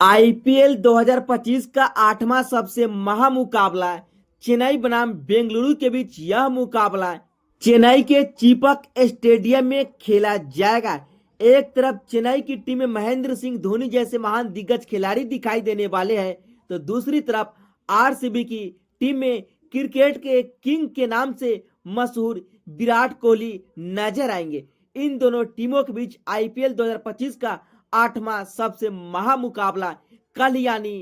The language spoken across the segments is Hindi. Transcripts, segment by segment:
आईपीएल 2025 का 8वां सबसे महामुकाबला चेन्नई बनाम बेंगलुरु के बीच यह मुकाबला चेन्नई के चीपक स्टेडियम में खेला जाएगा। एक तरफ चेन्नई की टीम में महेंद्र सिंह धोनी जैसे महान दिग्गज खिलाड़ी दिखाई देने वाले हैं, तो दूसरी तरफ आरसीबी की टीम में क्रिकेट के किंग के नाम से मशहूर विराट कोहली नजर आएंगे। इन दोनों टीमों के बीच आईपीएल 2025 का 8वां सबसे महामुकाबला कल यानी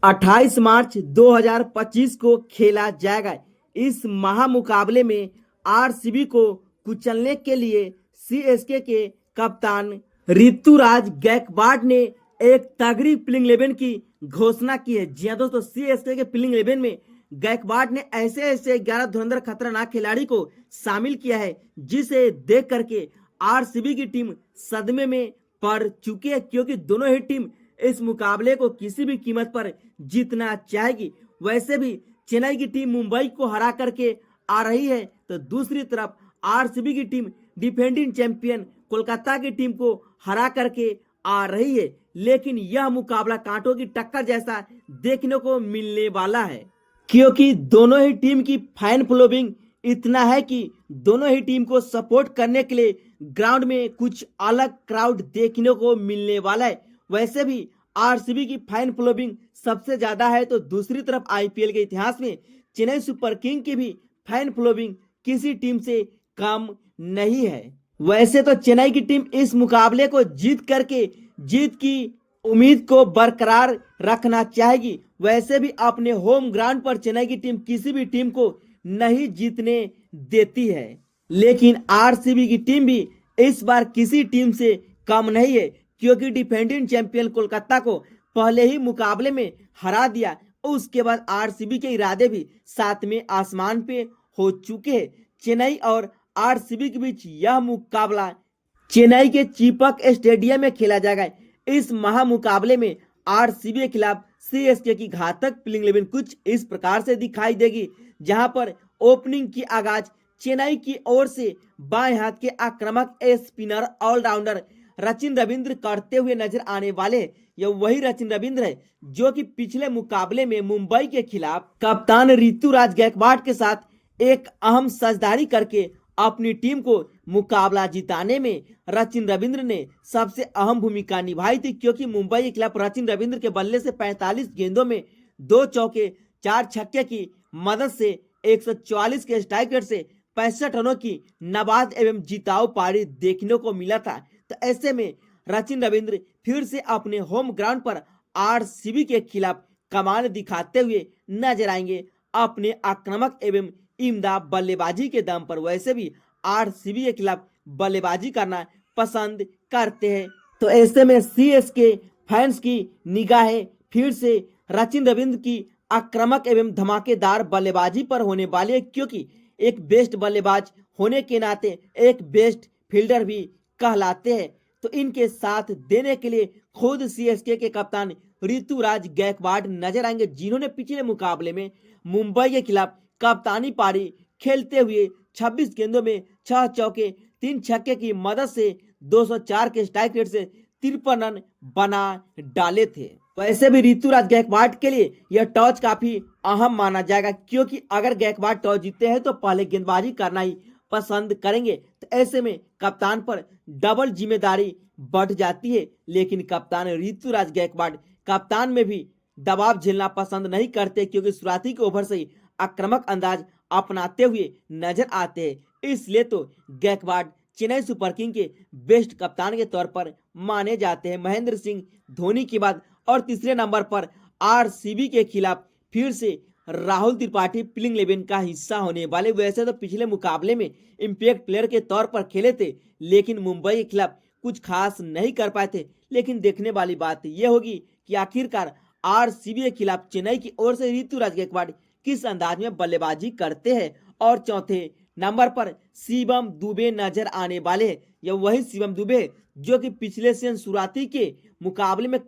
28 मार्च 2025 को खेला जाएगा। इस महामुकाबले में आरसीबी को कुचलने के लिए सीएसके के कप्तान ऋतुराज गायकवाड ने एक तगड़ी प्लेइंग 11 की घोषणा की है। जी हां दोस्तों, सीएसके के प्लेइंग 11 में गायकवाड ने ऐसे 11 धुरंधर खतरनाक खिलाड़ी को शामिल किया है, जिसे देख करके आरसीबी की टीम सदमे में पड़ चुकी है, क्योंकि दोनों ही टीम इस मुकाबले को किसी भी कीमत पर जीतना चाहेगी। वैसे भी चेन्नई की टीम मुंबई को हरा करके आ रही है, तो दूसरी तरफ आरसीबी की टीम डिफेंडिंग चैंपियन कोलकाता की टीम को हरा करके आ रही है। लेकिन यह मुकाबला कांटों की टक्कर जैसा देखने को मिलने वाला है, क्योंकि दोनों ही टीम की फैन फॉलोइंग इतना है कि दोनों ही टीम को सपोर्ट करने के लिए ग्राउंड में कुछ अलग क्राउड देखने को मिलने वाला है। वैसे भी आरसीबी की फैन फॉलोइंग सबसे ज्यादा है, तो दूसरी तरफ आईपीएल के इतिहास में चेन्नई सुपर किंग की भी फैन फॉलोइंग किसी टीम से कम नहीं है। वैसे तो चेन्नई की टीम इस मुकाबले को जीत की उम्मीद को बरकरार रखना चाहेगी। वैसे भी अपने होम ग्राउंड पर चेन्नई की टीम किसी भी टीम को नहीं जीतने देती है, लेकिन आरसीबी की टीम भी इस बार किसी टीम से कम नहीं है, क्योंकि डिफेंडिंग चैंपियन कोलकाता को पहले ही मुकाबले में हरा दिया। उसके बाद आरसीबी के इरादे भी सातवें आसमान पे हो चुके हैं। चेन्नई और आरसीबी के बीच यह मुकाबला चेन्नई के चीपक स्टेडियम में खेला जाएगा। इस महामुकाबले में आरसीबी के खिलाफ सीएसके की घातक प्लेइंग 11 कुछ इस प्रकार से दिखाई देगी, जहां पर ओपनिंग की आगाज चेन्नई की ओर से बाएं हाथ के आक्रामक स्पिनर ऑलराउंडर रचिन रविंद्र करते हुए नजर आने वाले। यह वही रचिन रविंद्र है जो कि पिछले मुकाबले में मुंबई के खिलाफ कप्तान ऋतुराज गायकवाड के साथ एक अहम साझेदारी करके अपनी टीम को मुकाबला जिताने में रचिन रविंद्र ने सबसे अहम भूमिका निभाई थी, क्योंकि मुंबई के खिलाफ रचिन रविंद्र के बल्ले से 45 गेंदों में 2 चौके 4 छक्के की मदद से 144 के स्ट्राइक रेट से 65 रनों की नबाद एवं जिताऊ पारी देखने को मिला था। तो ऐसे में रचिन रविंद्र फिर से अपने होम ग्राउंड पर आरसीबी के खिलाफ कमाल दिखाते हुए नजर आएंगे अपने आक्रामक एवं इम्दा बल्लेबाजी के दम पर। वैसे भी आरसीबी के खिलाफ बल्लेबाजी करना पसंद करते हैं, तो ऐसे में सीएसके फैंस की निगाहें फिर से रचिन रविंद्र की आक्रामक एवं धमाकेदार बल्लेबाजी पर होने वाली है, क्योंकि एक बेस्ट बल्लेबाज होने के नाते एक बेस्ट फील्डर भी कहलाते हैं। तो इनके साथ देने के लिए खुद सीएसके के कप्तान ऋतुराज गायकवाड नजर आएंगे, जिन्होंने पिछले मुकाबले में मुंबई के खिलाफ कप्तानी पारी खेलते हुए 26 गेंदों में 6 चौके 3 छक्के की मदद से 204 के स्ट्राइक रेट से 53 रन बना डाले थे। वैसे भी ऋतुराज गायकवाड के लिए यह टॉस काफी अहम माना जाएगा, क्योंकि अगर गायकवाड टॉस जीतते हैं तो पहले गेंदबाजी करना ही पसंद करेंगे। तो ऐसे में कप्तान पर डबल जिम्मेदारी बढ़ जाती है, लेकिन कप्तान ऋतुराज गायकवाड कप्तान में भी दबाव झेलना पसंद नहीं करते, क्योंकि शुरुआती के ओवर से ही आक्रामक अंदाज अपनाते हुए नजर आते हैं। इसलिए तो गायकवाड चेन्नई सुपर किंग के बेस्ट कप्तान के तौर पर माने जाते हैं महेंद्र सिंह धोनी के बाद। और तीसरे नंबर पर आरसीबी के खिलाफ फिर से राहुल त्रिपाठी प्लेइंग 11 का हिस्सा होने वाले। वैसे तो पिछले मुकाबले में इम्पैक्ट प्लेयर के तौर पर खेले थे, लेकिन मुंबई के खिलाफ कुछ खास नहीं कर पाए थे। लेकिन देखने वाली बात यह होगी कि आखिरकार आरसीबी के खिलाफ चेन्नई की ओर से ऋतुराज गायकवाड किस अंदाज में बल्लेबाजी करते हैं। और चौथे नंबर पर शिवम दुबे नजर आने वाले हैं। यह वही शिवम दुबे है जो कि पिछले सीजन शुरुआती के मुकाबले में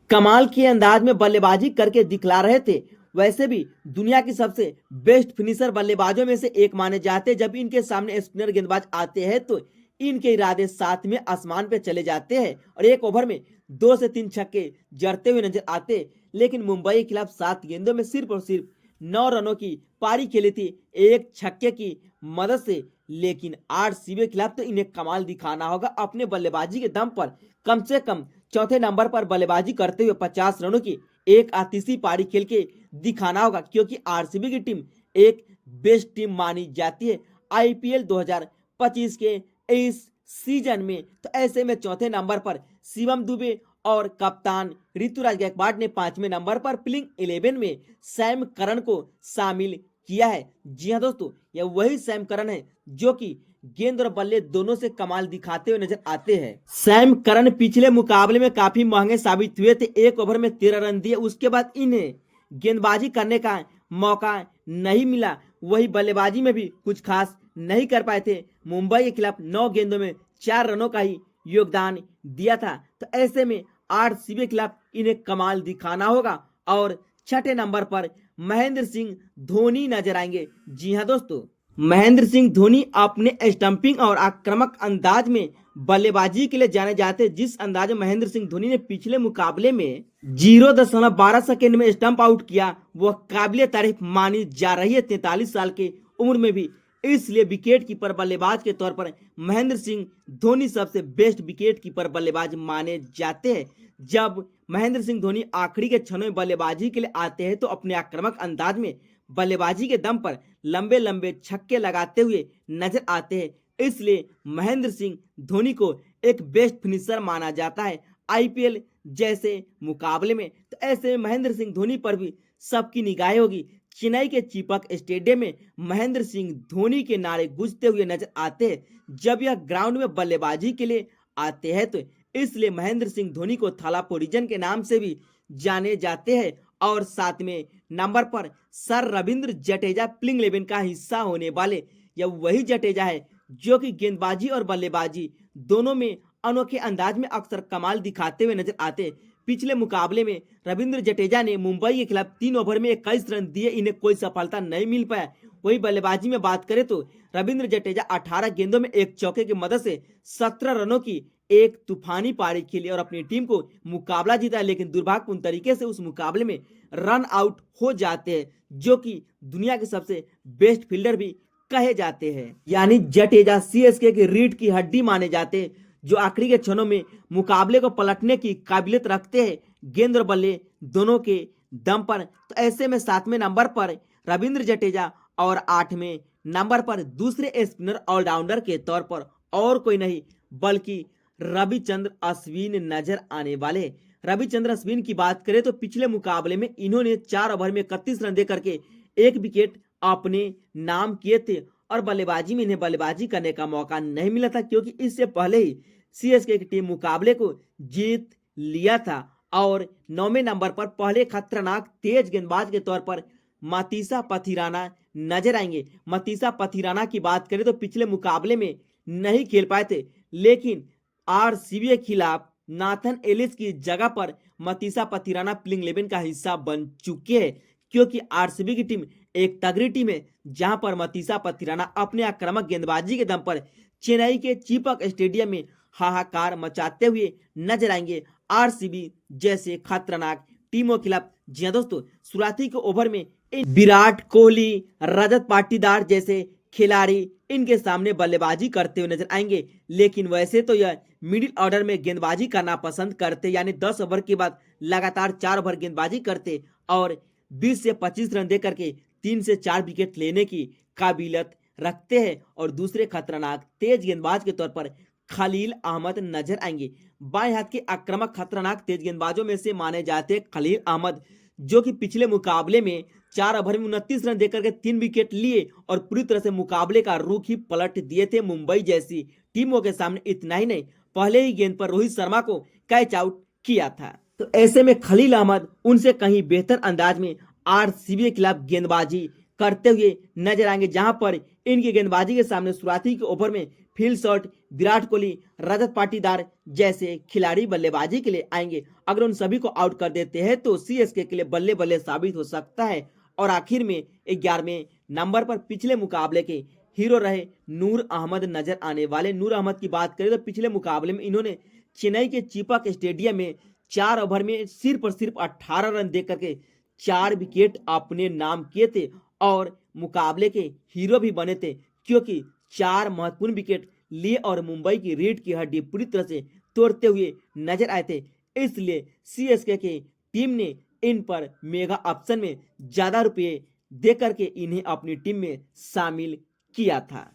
कमाल के अंदाज में बल्लेबाजी करके दिखला रहे थे। वैसे भी दुनिया की सबसे बेस्ट फिनिशर बल्लेबाजों में से एक माने जाते हैं। जब इनके सामने स्पिनर गेंदबाज आते हैं तो इनके इरादे सातवें आसमान पे चले जाते हैं और एक ओवर में 2 से 3 छक्के जड़ते हुए नजर आते, लेकिन मुंबई के खिलाफ 7 गेंदों में सिर्फ और सिर्फ 9 रनों की पारी खेली थी, एक छक्के की मदद से। लेकिन आरसीबी के खिलाफ तो इन्हें कमाल दिखाना होगा अपने बल्लेबाजी के दम पर। कम से कम चौथे नंबर पर बल्लेबाजी करते हुए 50 रनों की एक आतिशी पारी खेल के दिखाना होगा, क्योंकि आरसीबी की टीम एक बेस्ट टीम मानी जाती है आईपीएल 2025 के इस सीजन में। तो ऐसे में चौथे नंबर पर शिवम दुबे और कप्तान ऋतुराज गायकवाड़ ने 5वें नंबर पर प्लेइंग 11 में सैम करन को शामिल किया है। जी हाँ दोस्तों, यह वही सैम करन है जो कि गेंद और बल्ले दोनों से कमाल दिखाते हुए नजर आते हैं। सैम करन पिछले मुकाबले में काफी महंगे साबित हुए थे, एक ओवर में 13 रन दिए, उसके बाद इन्हें गेंदबाजी करने का मौका नहीं मिला। वही बल्लेबाजी में भी कुछ खास नहीं कर पाए थे। मुंबई के खिलाफ 9 गेंदों में 4 रनों का ही योगदान दिया था। तो ऐसे में आरसीबी के खिलाफ इन्हें कमाल दिखाना होगा। और छठे नंबर पर महेंद्र सिंह धोनी नजर आएंगे। जी हाँ दोस्तों, महेंद्र सिंह धोनी अपने स्टंपिंग और आक्रामक अंदाज में बल्लेबाजी के लिए जाने जाते हैं। जिस अंदाज में महेंद्र सिंह धोनी ने पिछले मुकाबले में 0.12 सेकेंड में स्टंप आउट किया, वह काबिले तारीफ मानी जा रही है 43 साल की उम्र में भी। इसलिए विकेट कीपर बल्लेबाज के तौर पर महेंद्र सिंह धोनी सबसे बेस्ट विकेट कीपर बल्लेबाज माने जाते हैं। जब महेंद्र सिंह धोनी आखिरी के क्षणों में बल्लेबाजी के लिए आते हैं तो अपने आक्रामक अंदाज में बल्लेबाजी के दम पर लंबे लंबे छक्के लगाते हुए नजर आते हैं। इसलिए महेंद्र सिंह धोनी को एक बेस्ट फिनिशर माना जाता है आईपीएल जैसे मुकाबले में। तो ऐसे में महेंद्र सिंह धोनी पर भी सबकी निगाहें होगी। चेन्नई के चीपक स्टेडियम में महेंद्र सिंह धोनी के नारे गूंजते हुए नजर आते हैं जब यह ग्राउंड में बल्लेबाजी के लिए आते हैं। तो इसलिए महेंद्र सिंह धोनी को थाला पोरिजन के नाम से भी जाने जाते हैं। और 7वें नंबर पर सर रविंद्र जडेजा प्लेइंग 11 का हिस्सा होने वाले यह वही जडेजा है जो कि गेंदबाजी और बल्लेबाजी दोनों में अनोखे अंदाज में अक्सर कमाल दिखाते हुए नजर आते। पिछले मुकाबले में रविंद्र जडेजा ने मुंबई के खिलाफ 3 ओवर में 21 रन दिए, इन्हें कोई सफलता नहीं मिल पाया। वही बल्लेबाजी में बात करें तो रविंद्र जडेजा 18 गेंदों में एक चौके की मदद से 17 रनों की एक तूफानी पारी खेली और अपनी टीम को मुकाबला जीता। लेकिन दुर्भाग्यपूर्ण तरीके से उस मुकाबले में रन आउट हो जाते हैं, जो कि दुनिया के सबसे बेस्ट फील्डर भी कहे जाते हैं। यानी जडेजा सीएसके की रीढ़ की हड्डी माने जाते हैं, जो आखिरी के क्षणों में मुकाबले को पलटने की काबिलियत रखते हैं गेंद और बल्ले दोनों के दम पर। तो ऐसे में 7वें नंबर पर रविंद्र जडेजा और 8वें नंबर पर दूसरे स्पिनर ऑलराउंडर के तौर पर और कोई नहीं बल्कि रविचंद्र अश्विन नजर आने वाले। रविचंद्र अश्विन की बात करें तो पिछले मुकाबले में इन्होंने 4 ओवर में 31 रन देकर के एक विकेट अपने नाम किए थे और बल्लेबाजी में इन्हें बल्लेबाजी करने का मौका नहीं मिला था, क्योंकि इससे पहले ही सीएसके की टीम मुकाबले को जीत लिया था। और 9वें नंबर पर पहले खतरनाक तेज गेंदबाज के तौर पर मतीसा पथिराना नजर आएंगे। मतीसा पथिराना की बात करें तो पिछले मुकाबले में नहीं खेल पाए थे, लेकिन आरसीबी के खिलाफ नाथन एलिस की जगह पर मतीसा पथिराना प्लेइंग 11 का हिस्सा बन चुके हैं, क्योंकि आरसीबी की टीम एक तगड़ी टीम है जहां पर मतीसा पथिराना अपने आक्रामक गेंदबाजी के दम पर चेन्नई के चीपक स्टेडियम में हाहाकार मचाते हुए नजर आएंगे आरसीबी जैसे खतरनाक टीमों के खिलाफ। जी हाँ दोस्तों, शुरुआती के ओवर में विराट कोहली, रजत पाटीदार जैसे खिलाड़ी इनके सामने बल्लेबाजी करते हुए नजर आएंगे, लेकिन वैसे तो यह मिडिल ऑर्डर में गेंदबाजी करना पसंद करते, यानी 10 ओवर के बाद लगातार 4 ओवर गेंदबाजी करते और 20 से 25 रन देकर के 3 से 4 विकेट लेने की काबिलियत रखते हैं। और दूसरे खतरनाक तेज गेंदबाज के तौर पर खलील अहमद नजर आएंगे। बाएं हाथ के आक्रामक खतरनाक तेज गेंदबाजों में से माने जाते हैं खलील अहमद, जो कि पिछले मुकाबले में 4 ओवर में 29 रन देकर के 3 विकेट लिए और पूरी तरह से मुकाबले का रुख ही पलट दिए थे मुंबई जैसी टीमों के सामने। इतना ही नहीं, पहले ही गेंद पर रोहित शर्मा को कैच आउट किया था। तो ऐसे में खलील अहमद उनसे कहीं बेहतर अंदाज में आरसीबी के खिलाफ गेंदबाजी करते हुए नजर आएंगे, जहां पर इनकी गेंदबाजी के सामने शुरुआती के ओवर में फील्ड शॉट विराट कोहली, रजत पाटीदार जैसे खिलाड़ी बल्लेबाजी के लिए आएंगे। अगर उन सभी को आउट कर देते हैं तो सीएसके के लिए बल्ले बल्ले साबित हो सकता है। और आखिर में 11वें नंबर पर पिछले मुकाबले के हीरो रहे नूर अहमद नजर आने वाले। नूर अहमद की बात करें तो पिछले मुकाबले में इन्होंने चेन्नई के चीपक स्टेडियम में 4 ओवर में सिर्फ और सिर्फ 18 रन देकर के 4 विकेट अपने नाम किए थे और मुकाबले के हीरो भी बने थे, क्योंकि 4 महत्वपूर्ण विकेट लिए और मुंबई की रीढ़ की हड्डी पूरी तरह से तोड़ते हुए नजर आए थे। इसलिए सीएसके की टीम ने इन पर मेगा ऑप्शन में ज्यादा रुपये देकर के इन्हें अपनी टीम में शामिल किया था।